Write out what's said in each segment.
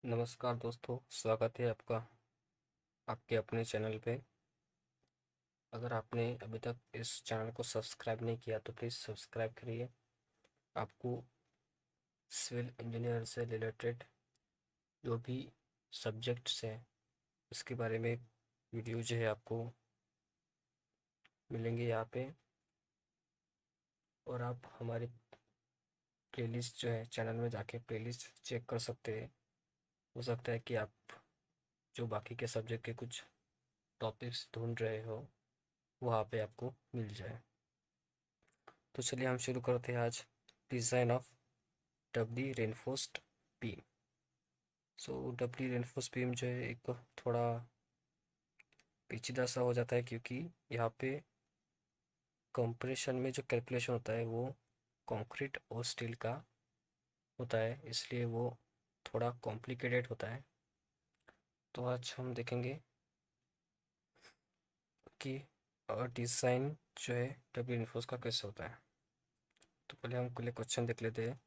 नमस्कार दोस्तों, स्वागत है आपका आपके अपने चैनल पे। अगर आपने अभी तक इस चैनल को सब्सक्राइब नहीं किया तो प्लीज़ सब्सक्राइब करिए। आपको सिविल इंजीनियर से रिलेटेड जो भी सब्जेक्ट्स हैं उसके बारे में वीडियो जो है आपको मिलेंगे यहाँ पे। और आप हमारे प्लेलिस्ट जो है चैनल में जाके प्लेलिस्ट चेक कर सकते हैं। हो सकता है कि आप जो बाकी के सब्जेक्ट के कुछ टॉपिक्स ढूंढ रहे हो वहाँ पे आपको मिल जाए। तो चलिए हम शुरू करते हैं आज design of doubly reinforced beam. So doubly reinforced beam जो है एक थोड़ा पेचीदा सा हो जाता है, क्योंकि यहाँ पे कंप्रेशन में जो कैलकुलेशन होता है वो कंक्रीट और स्टील का होता है, इसलिए वो थोड़ा कॉम्प्लिकेटेड होता है। तो आज हम देखेंगे कि डिज़ाइन जो है डबली रेनफोर्स का कैसे होता है। तो पहले हम पहले क्वेश्चन देख लेते हैं।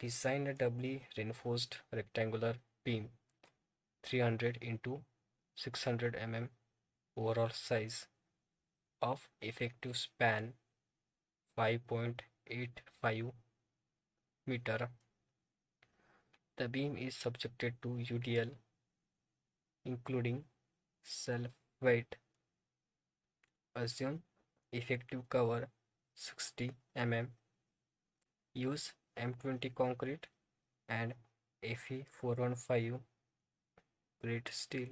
Design a doubly reinforced rectangular beam 300 into 600 mm overall size of effective span 5.85 meter. The beam is subjected to UDL including self weight. Assume effective cover 60 mm. Use M20 concrete and Fe 415 grade steel,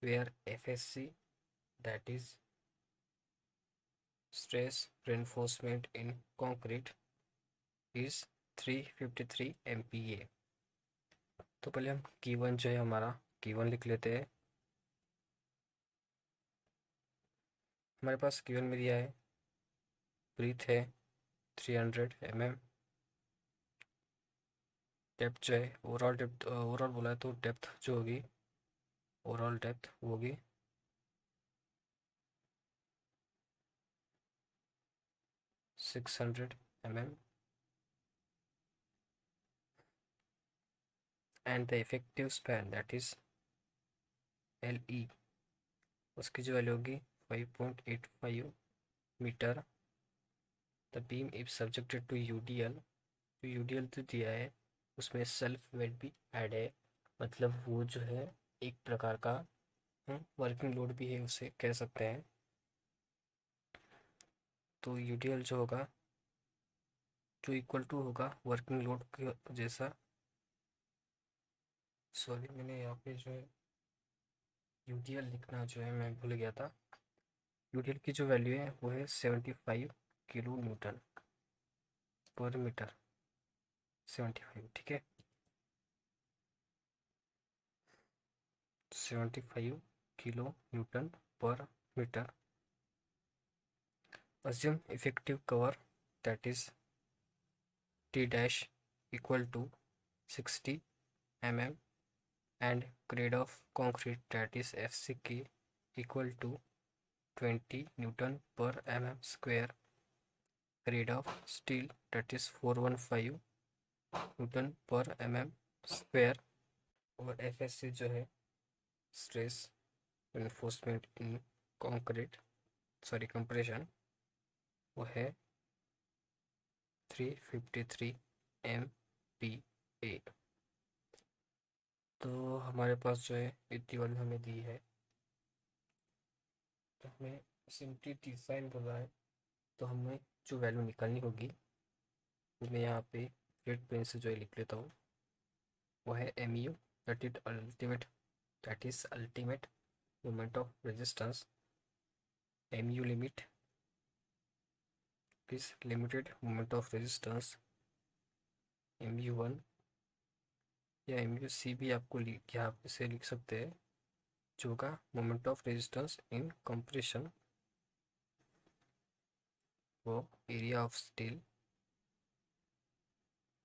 where FSC, that is stress reinforcement in concrete, is 353 MPa। तो पहले हम की1 जो है हमारा की1 लिख लेते हैं। हमारे पास की1 में दिया है ब्रीथ है 300 mm। डेप्थ जो है ओवरऑल डेप्थ, ओवरऑल बोला है तो डेप्थ जो होगी ओवरऑल डेप्थ होगी 600 mm। And the effective span that is LE, उसकी जो वैल्यू होगी 5.85 metre. The beam is subjected to UDL। जो UDL तो दिया है उसमें सेल्फ वेट भी ऐड है, मतलब वो जो है एक प्रकार का वर्किंग लोड भी है उसे कह सकते हैं। तो UDL जो होगा जो इक्वल टू होगा वर्किंग लोड के जैसा। सॉरी, मैंने यहाँ पे जो है UDL लिखना जो है मैं भूल गया था। UDL की जो वैल्यू है वो है 75 किलो न्यूटन पर मीटर। 75, ठीक है, 75 किलो न्यूटन पर metre. Assume effective cover, that is T dash equal to 60 mm, and grade of concrete, that is FCK, equal to 20 Newton per mm square. Grade of steel, that is 415 Newton per mm square. और FSC जो है stress enforcement इन concrete, sorry compression, वो है 353 MPa। तो हमारे पास जो है इतनी वाली हमें दी है, तो हमें सिंपली डिज़ाइन बोला है तो हमें जो वैल्यू निकालनी होगी वो मैं यहाँ पे रेड पेन से जो है लिख लेता हूँ। वो है MU, that is ultimate moment of resistance. MU limit is limited moment of resistance. MU1 या MUC भी आपको यहाँ से लिख सकते हैं, जो होगा moment of resistance in compression. वो area of steel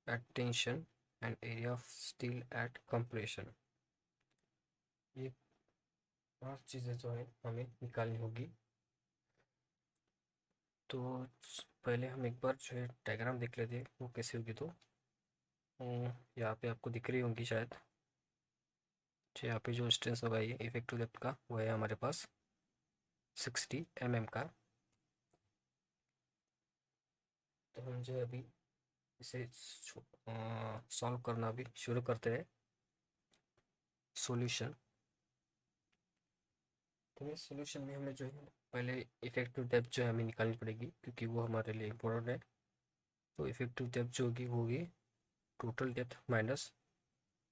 at tension and area of steel at compression। ये 5 चीज़ें जो है हमें निकालनी होगी। तो पहले हम एक बार जो है डायग्राम देख लेते हैं वो कैसे होगी। तो यहाँ पे आपको दिख रही होंगी शायद। जो यहाँ पे जो डिस्टेंस होगा ये इफेक्टिव डेप्थ का, वो है हमारे पास 60 mm का। तो हम जो है अभी इसे सॉल्व करना अभी शुरू करते हैं। सॉल्यूशन। तो इस सॉल्यूशन में हमें जो है पहले इफेक्टिव डेप्थ जो है हमें निकालनी पड़ेगी, क्योंकि वो हमारे लिए इम्पोर्टेंट है। तो इफेक्टिव डेप्थ जो होगी वो होगी total depth minus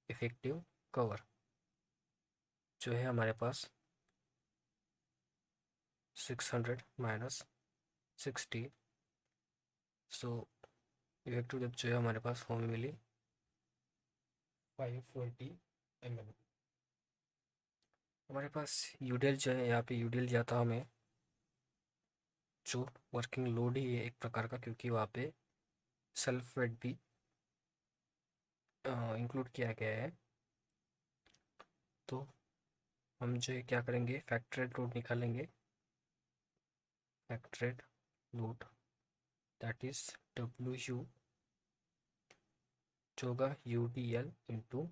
effective cover, जो है हमारे पास 600 माइनस 60। सो इफेक्टिव डेप्थ जो है हमारे पास वो हमें मिली 520 mm। हमारे पास यूडीएल जो है, यहाँ पे यूडीएल जाता हमें जो वर्किंग लोड ही है एक प्रकार का, क्योंकि वहाँ पे सेल्फ वेट भी इंक्लूड किया गया है। तो हम जो है क्या करेंगे, फैक्टरेड लोड निकालेंगे। Factored load that is W you, जो होगा U D L into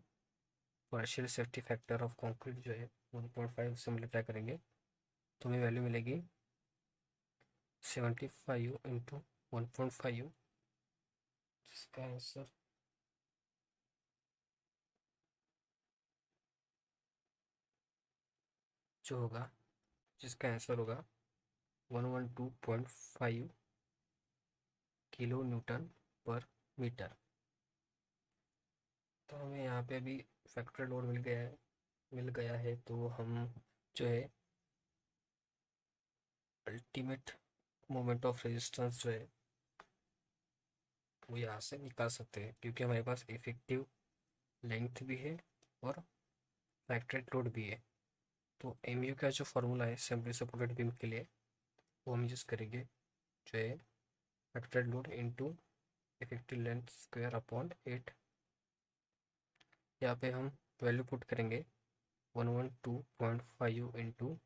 partial safety factor of concrete जो है 1.5 से मल्टीप्लाई करेंगे तो हमें वैल्यू मिलेगी 75 इंटू 1.5, जिसका आंसर जो होगा जिसका आंसर होगा 112.5 किलो न्यूटन पर मीटर। तो हमें यहाँ पे अभी फैक्टर लोड मिल गया है तो हम जो है अल्टीमेट मोमेंट ऑफ रेजिस्टेंस जो है वो यहाँ से निकाल सकते हैं, क्योंकि हमारे पास इफेक्टिव लेंथ भी है और फैक्टरेड लोड भी है। तो एम यू का जो फार्मूला है सिंपली सपोर्टेड बीम के लिए, वो हम यूज़ करेंगे, जो है factored load into effective length square upon 8। यहाँ पे हम वैल्यू पुट करेंगे 112.5 इंटू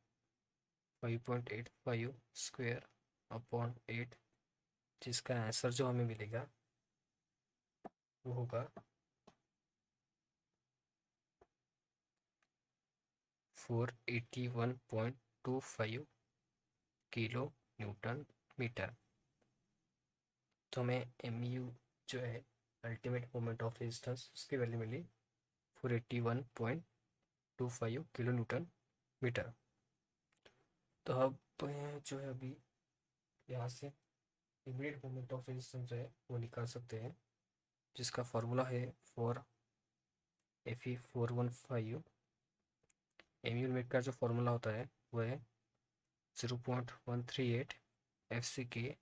5.85 स्क्वायर अपॉन 8, जिसका आंसर जो हमें मिलेगा वो होगा 481.25 किलो न्यूटन मीटर। तो हमें एम यू जो है अल्टीमेट मोमेंट ऑफ रेजिस्टेंस, उसकी वैल्यू मिली 481.25 किलो न्यूटन मीटर। तो अब जो है अभी यहाँ से इमीडिएट मोमेंट ऑफ रेजिस्टेंस जो है वो निकाल सकते हैं, जिसका फार्मूला है फॉर Fe415। एम यू का जो फार्मूला होता है वो है 0.138 एफ सी के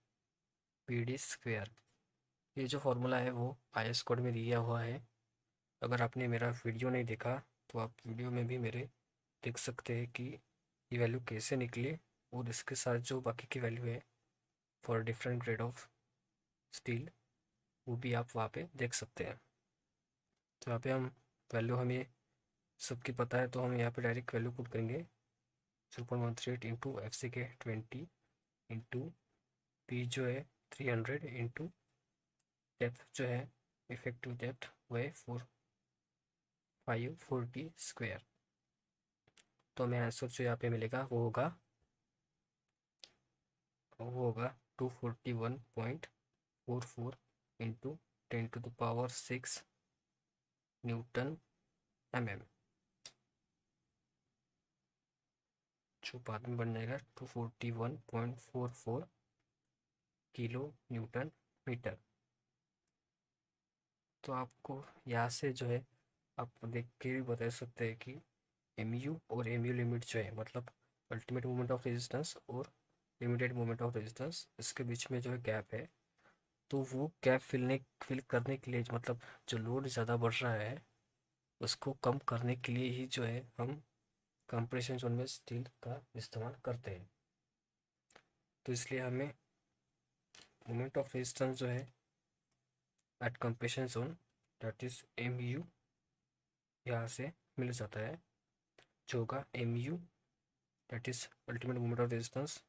पी डी स्क्वेयर। ये जो फार्मूला है वो आई एस कोड में दिया हुआ है। अगर आपने मेरा वीडियो नहीं देखा तो आप वीडियो में भी मेरे देख सकते हैं कि ये वैल्यू कैसे निकली, और इसके साथ जो बाकी की वैल्यू है for different grade of steel, वो भी आप वहाँ पे देख सकते हैं। तो यहाँ पे हम वैल्यू हमें सबकी पता है, तो हम यहाँ पे डायरेक्ट वैल्यू पुट करेंगे 0.138 इंटू एफ सी के 20 इंटू पी जो है 300 इंटू डेप्थ जो है इफेक्टिव डेप्थ वो है 540 स्क्वायर। तो हमें आंसर जो यहाँ पे मिलेगा वो होगा 241.44 इंटू 10⁶ न्यूटन mm, जो बाद में बन जाएगा 241.44 किलो न्यूटन मीटर। तो आपको यहाँ से जो है आप देख के भी बता सकते हैं कि एम यू और एम यू लिमिट जो है, मतलब अल्टीमेट मोमेंट ऑफ रेजिस्टेंस और लिमिटेड मोमेंट ऑफ रेजिस्टेंस, इसके बीच में जो है गैप है। तो वो गैप फिल करने के लिए, मतलब जो लोड ज़्यादा बढ़ रहा है उसको कम करने के लिए ही जो है हम कंप्रेशन जोन में स्टील का इस्तेमाल करते हैं। तो इसलिए हमें मोमेंट ऑफ रेजिस्टेंस जो है at compression zone that is M U यहाँ से मिल जाता है, जो होगा M U that is ultimate moment of resistance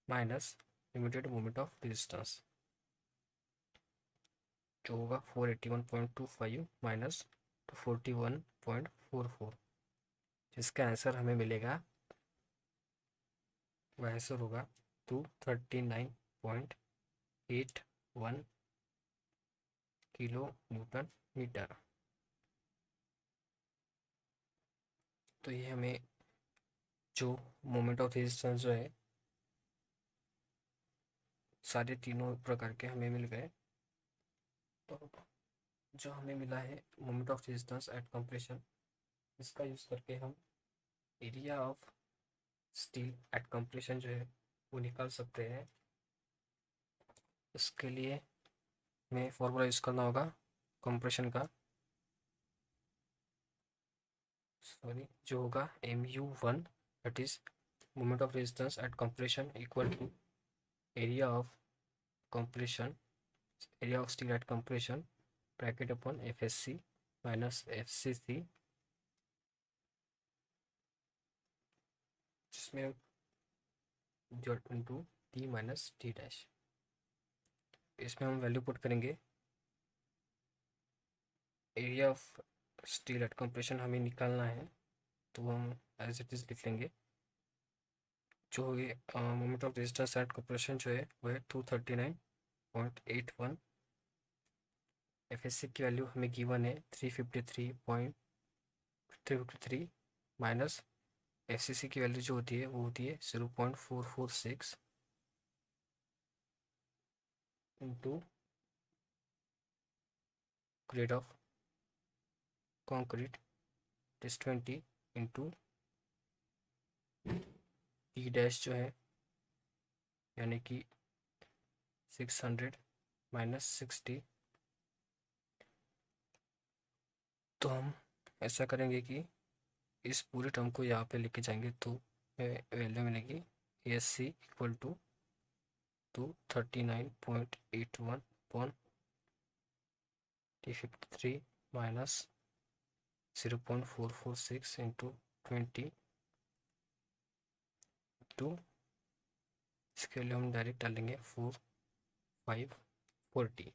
minus limited moment of resistance. जो होगा 481.25 माइनस 241.44, जिसका आंसर हमें मिलेगा, वह आंसर होगा 239.81 किलो न्यूटन मीटर। तो ये हमें जो मोमेंट ऑफ रेजिस्टेंस जो है सारे तीनों प्रकार के हमें मिल गए। तो जो हमें मिला है moment of resistance at compression, इसका यूज़ करके हम area of steel at compression जो है वो निकाल सकते हैं। इसके लिए हमें फॉर्मूला यूज़ करना होगा कंप्रेशन का, सॉरी, जो होगा mu1, that is moment of resistance at compression equal to area of compression, area of steel at compression bracket upon FSC minus FCC, जिसमें into T minus T dash. इसमें हम value put करेंगे। Area of steel at compression हमें निकालना है, तो हम as it is लिख लेंगे। जो moment of resistance at compression जो है वो है 239.81। FSC की वैल्यू हमें गिवन है 353 माइनस FCC की वैल्यू जो होती है वो होती है 0.446 into grade of concrete is 20 into T dash जो है यानी कि 600 माइनस 60। तो हम ऐसा करेंगे कि इस पूरे टर्म को यहाँ पे लेके जाएंगे, तो वैल्यू मिलेगी ASC equal to 239.81 upon T53 minus 0.446 into 20 two, इसके लिए हम डायरेक्ट डालेंगे 4540।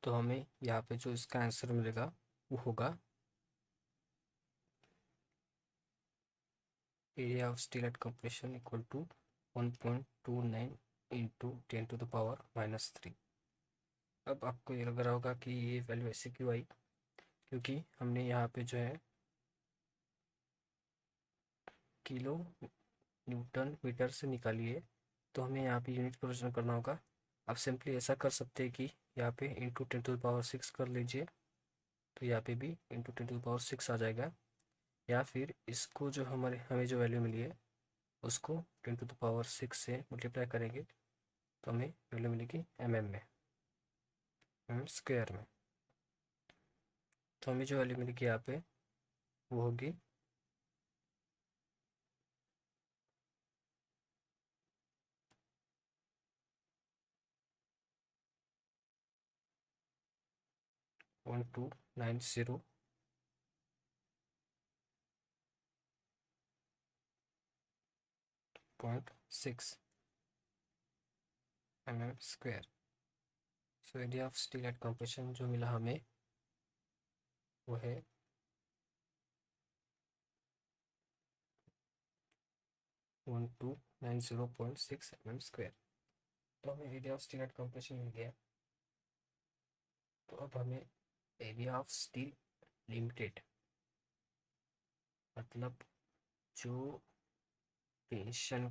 तो हमें यहाँ पे जो इसका आंसर मिलेगा वो होगा area of steel at compression equal to 1.29 into 10⁻³ अब आपको ये लग रहा होगा कि ये वैल्यू ऐसे क्यों आई, क्योंकि हमने यहाँ पे जो है किलो न्यूटन मीटर से निकाली है, तो हमें यहाँ पे यूनिट कन्वर्जन करना होगा। आप सिंपली ऐसा कर सकते हैं कि यहाँ पे इंटू 10⁻6 कर लीजिए, तो यहाँ पे भी इंटू 10⁻6 आ जाएगा, या फिर इसको जो हमें जो वैल्यू मिली है उसको 10⁻6 से मल्टीप्लाई करेंगे तो हमें वैल्यू मिलेगी में, स्क्वायर में। तो हमें जो वैल्यू मिलेगी यहाँ पे वो होगी 1290.6 square. So area of steel at compression जो मिला हमें वो है 1290.6 स्क्वायर। तो हमें area of steel at compression मिल गया। तो अब हमें एरिया ऑफ स्टील लिमिटेड, मतलब जो टेंशन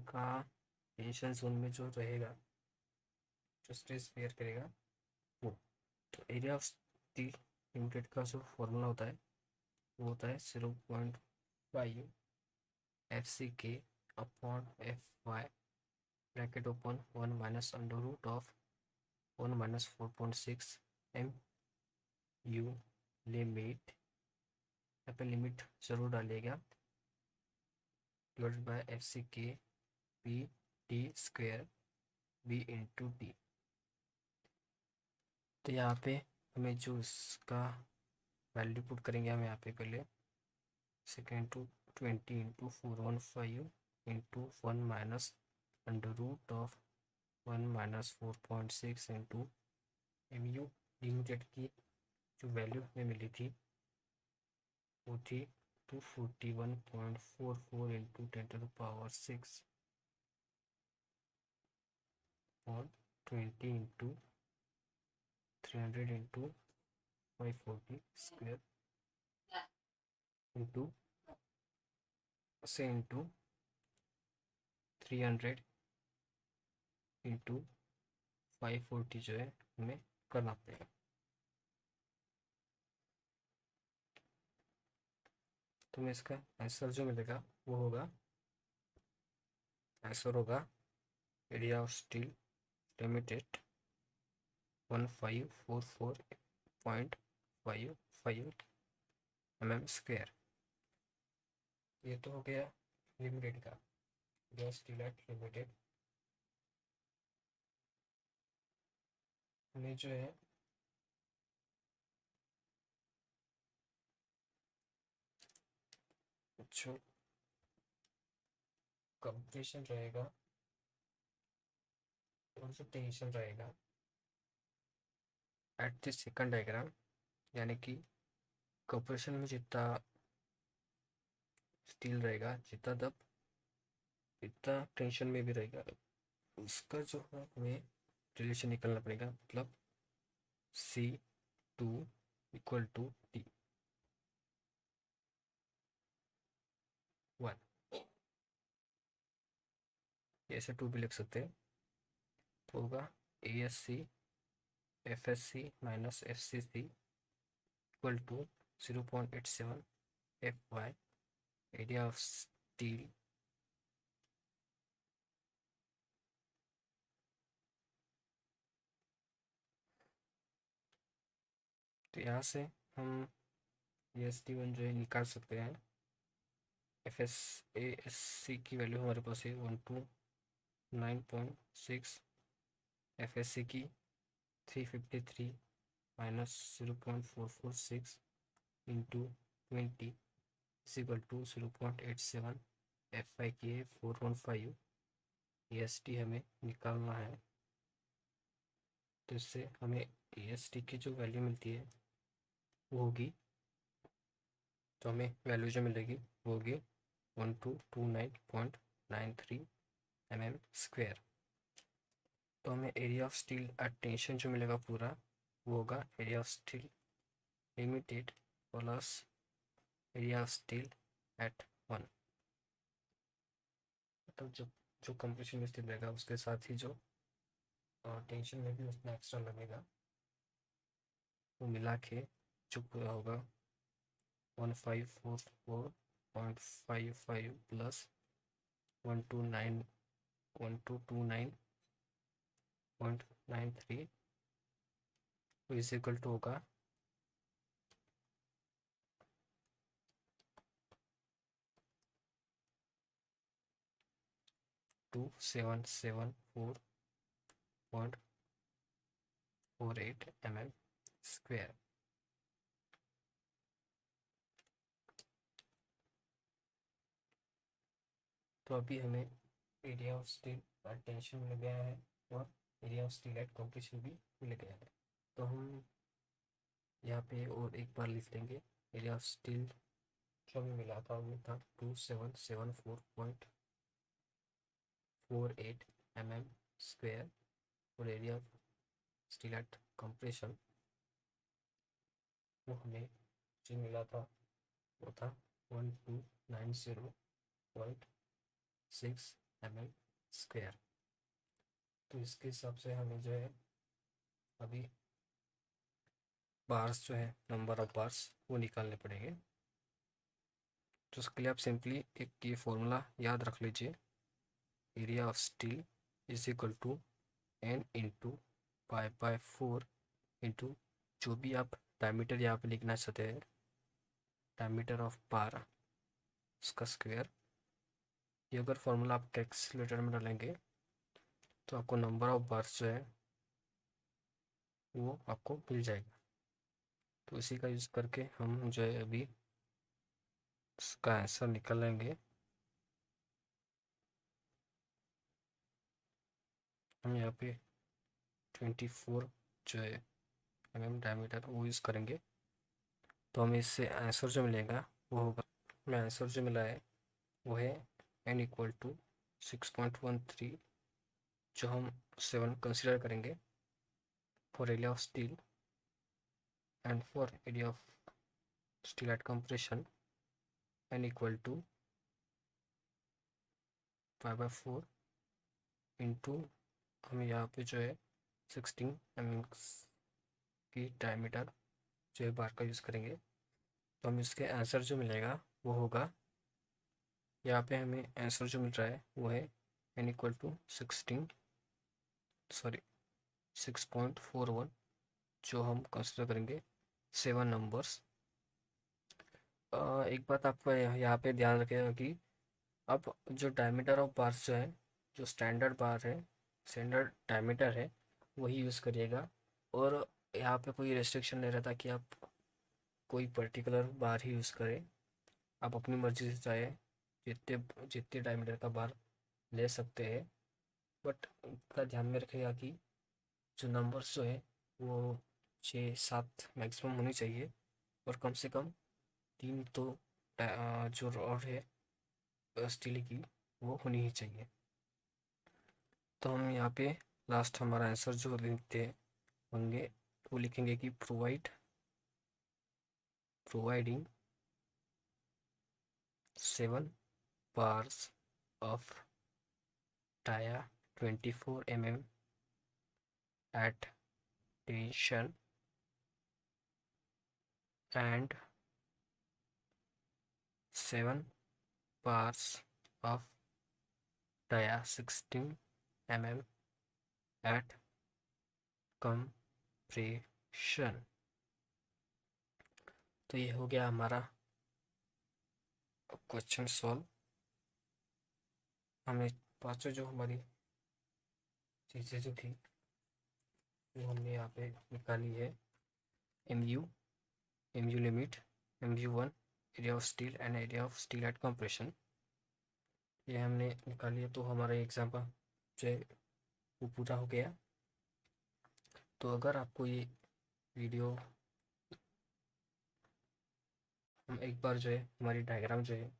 जोन में जो रहेगा, जो स्ट्रेस बेयर करेगा वो, तो एरिया ऑफ स्टील लिमिटेड का जो फॉर्मूला होता है वो होता है 0.5 FCK upon FY bracket open 1 minus under root of 1 minus 4.6 MU limit, यहाँ पे लिमिट जरूर डालिएगा, divided by FCK PD square B into D। तो यहाँ पे हमें जो इसका वैल्यू पुट करेंगे, हम यहाँ पे पहले second to 20 into 415 into 1 minus under root of 1 minus 4.6 into M U limited की जो वैल्यू हमें मिली थी वो थी 241.44 इंटू 10⁻6 और 20 इंटू 300 इंटू 540 स्क्वेयर इंटू से इंटू 300 इंटू 540 जो है हमें करना पड़ेगा। तो हमें इसका आंसर जो मिलेगा वो होगा, आंसर होगा area of steel limited 1544.55 mm²। ये तो हो गया लिमिटेड का, गैस स्टील लिमिटेड में जो है जो कंप्रेशन रहेगा और जो टेंशन रहेगा एट द सेकंड डायग्राम, यानी कि कंप्रेशन में जितना स्टील रहेगा, जितना दब इतना टेंशन में भी रहेगा, उसका जो है हमें रिलेशन निकालना पड़ेगा। मतलब C2 इक्वल टू T1, ऐसे 2 भी लिख सकते हैं। तो होगा ASC FSC minus FCC equal to 0.87 FY area of steel तो यहाँ से हम ST1 जो है निकाल सकते हैं। FSASC की वैल्यू हमारे पास है 129.6, FSC की 353 minus 0.446 into 20 equal to 0.87, FI की है 415, EST हमें निकालना है। तो इससे हमें EST की जो वैल्यू मिलती है वो होगी, तो हमें वैल्यू जो मिलेगी वो होगी 1229.93 mm²। तो हमें area of steel at tension जो मिलेगा पूरा वो होगा area of steel limited plus area of steel at 1। मतलब जो कंप्रेशन में स्टील रहेगा उसके साथ ही जो टेंशन में भी उतना एक्स्ट्रा लगेगा, वो मिला के जो पूरा होगा 1544.55 प्लस 1229.93 इज इक्वल टू होगा 2774.48 mm²। तो अभी हमें area of steel at tension मिल गया है और area of steel at compression भी मिल गया है। तो हम यहाँ पे और एक बार लिख लेंगे। एरिया ऑफ स्टील जो हमें मिला था वो था 2774.48 mm² और area of steel at compression वो हमें जो मिला था वो था 1290.6 mm²। तो इसके हिसाब से हमें जो है अभी बार्स जो है, नंबर ऑफ बार्स वो निकालने पड़ेंगे। तो उसके लिए आप सिंपली एक ये फॉर्मूला याद रख लीजिए, area of steel is equal to N into pi by four into जो भी आप डायमीटर यहाँ पे लिखना चाहते हैं, डायमीटर ऑफ बार उसका स्क्वायर। ये अगर फॉर्मूला आप कैलकुलेटर में डालेंगे तो आपको नंबर ऑफ बार्स जो है वो आपको मिल जाएगा। तो इसी का यूज़ करके हम जो है अभी इसका आंसर निकालेंगे। हम यहाँ पे 24 जो है डायमीटर वो यूज़ करेंगे। तो हमें इससे आंसर जो मिलेगा वो होगा, हमें आंसर जो मिला है वो है n = 6.13, जो हम 7 कंसिडर करेंगे for area of steel and for area of steel at compression n = 5/4 into, हम यहाँ पे जो है 16 mm की डायमीटर जो है बार का यूज़ करेंगे। तो हम इसके आंसर जो मिलेगा वो होगा, यहाँ पे हमें आंसर जो मिल रहा है वो है n = 6.41, जो हम कंसिडर करेंगे 7 नंबर्स। एक बात आपको यहाँ पे ध्यान रखिएगा कि अब जो डायमीटर ऑफ बार्स जो है, जो स्टैंडर्ड बार है, स्टैंडर्ड डायमीटर है, वही यूज़ करिएगा। और यहाँ पे कोई रेस्ट्रिक्शन नहीं रहता कि आप कोई पर्टिकुलर बार ही यूज़ करें। आप अपनी मर्ज़ी से चाहे जितने जितने डायमीटर का बार ले सकते हैं, बट इतना ध्यान में रखिएगा कि जो नंबर्स जो है वो 6-7 मैक्सिमम होनी चाहिए, और कम से कम 3 तो जो रॉड है स्टील की वो होनी ही चाहिए। तो हम यहाँ पे लास्ट हमारा आंसर जो लिखते होंगे वो लिखेंगे कि providing 7 bars of dia 24 mm at tension and 7 bars of dia 16 mm at compression। तो ये हो गया हमारा क्वेश्चन सॉल्व। हमें पांचों जो हमारी चीज़ें जो थी वो हमने यहाँ पे निकाली है। MU limit, MU1 area of steel and area of steel at compression, ये हमने निकाली है। तो हमारा एग्जाम्पल जो है वो पूरा हो गया। तो अगर आपको ये वीडियो, हम एक बार जो है हमारी डायग्राम जो है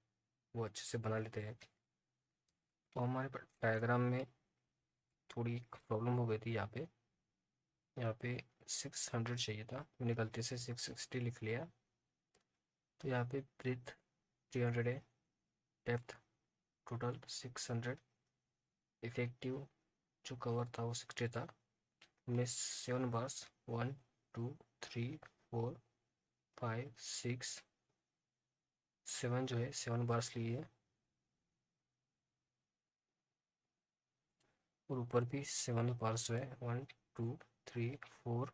वो अच्छे से बना लेते हैं। तो हमारे डायग्राम में थोड़ी प्रॉब्लम हो गई थी। यहाँ पे 600 चाहिए था, मैंने गलती से 660 लिख लिया। तो यहाँ पे ब्रेथ 300 है, डेप्थ टोटल 600, इफेक्टिव जो कवर था वो 60 था। हमने 7 बार्स 1 2 3 4 5 6 7 जो है 7 बार्स लिए, और ऊपर भी 7 बार्स जो है 1 2 3 4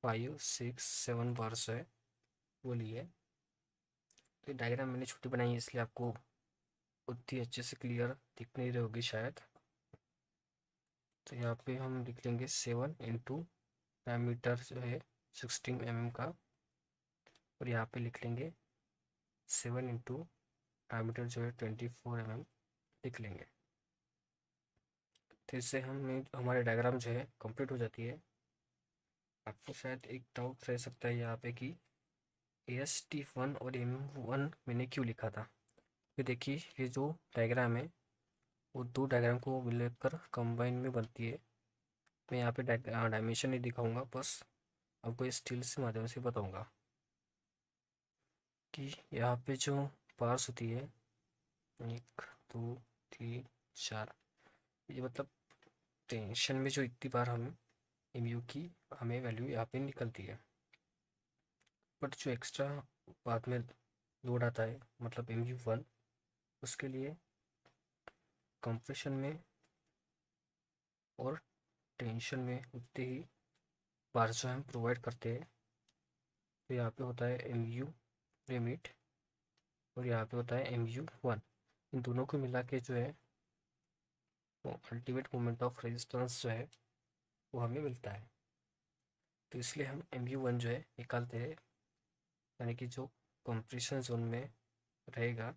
5 6 7 बार्स है वो लिए। तो डायग्राम मैंने छोटी बनाई है इसलिए आपको उतनी अच्छे से क्लियर दिख नहीं रही होगी शायद। तो यहाँ पे हम लिख लेंगे 7 इंटू डायमीटर जो है 16 mm का, और यहाँ पे लिख लेंगे 7 इंटू डायमीटर जो है 24 mm लिख लेंगे। तो इससे हमें हमारे डायग्राम जो है कंप्लीट हो जाती है। आपको शायद एक डाउट रह सकता है यहाँ पे कि AST1 और MM1 मैंने क्यों लिखा था। फिर देखिए ये जो डायग्राम है वो दो डायग्राम को मिलकर कंबाइन में बनती है। मैं यहाँ पे डायमेंशन नहीं दिखाऊंगा, बस आपको इस स्टील से माध्यम से बताऊंगा कि यहाँ पे जो पार्स होती है 1 2 3 4, ये मतलब टेंशन में जो इतनी बार हम MU की हमें वैल्यू यहाँ पे निकलती है। बट जो एक्स्ट्रा बाद में लोड आता है मतलब MU1, उसके लिए कंप्रेशन में और टेंशन में उतने ही बार जो हम प्रोवाइड करते हैं। तो यहाँ पे होता है MU लिमिट और यहाँ पे होता है MU1। इन दोनों को मिला के जो है वो अल्टीमेट मोमेंट ऑफ रेजिस्टेंस जो है वो हमें मिलता है। तो इसलिए हम MU1 जो है निकालते हैं, यानी कि जो कंप्रेशन जोन में रहेगा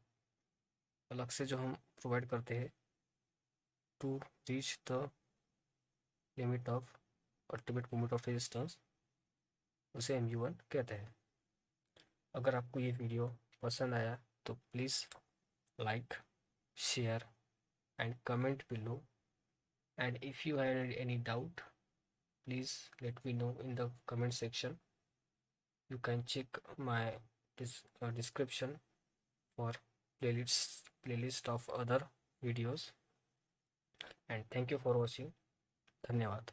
अलग से जो हम प्रोवाइड करते हैं to reach the limit of ultimate moment of resistance, उसे mu1 कहते हैं। अगर आपको ये वीडियो पसंद आया तो please like, share and comment below, and if you had any doubt, please let me know in the comment section. You can check my description for playlist of other videos, and thank you for watching. धन्यवाद।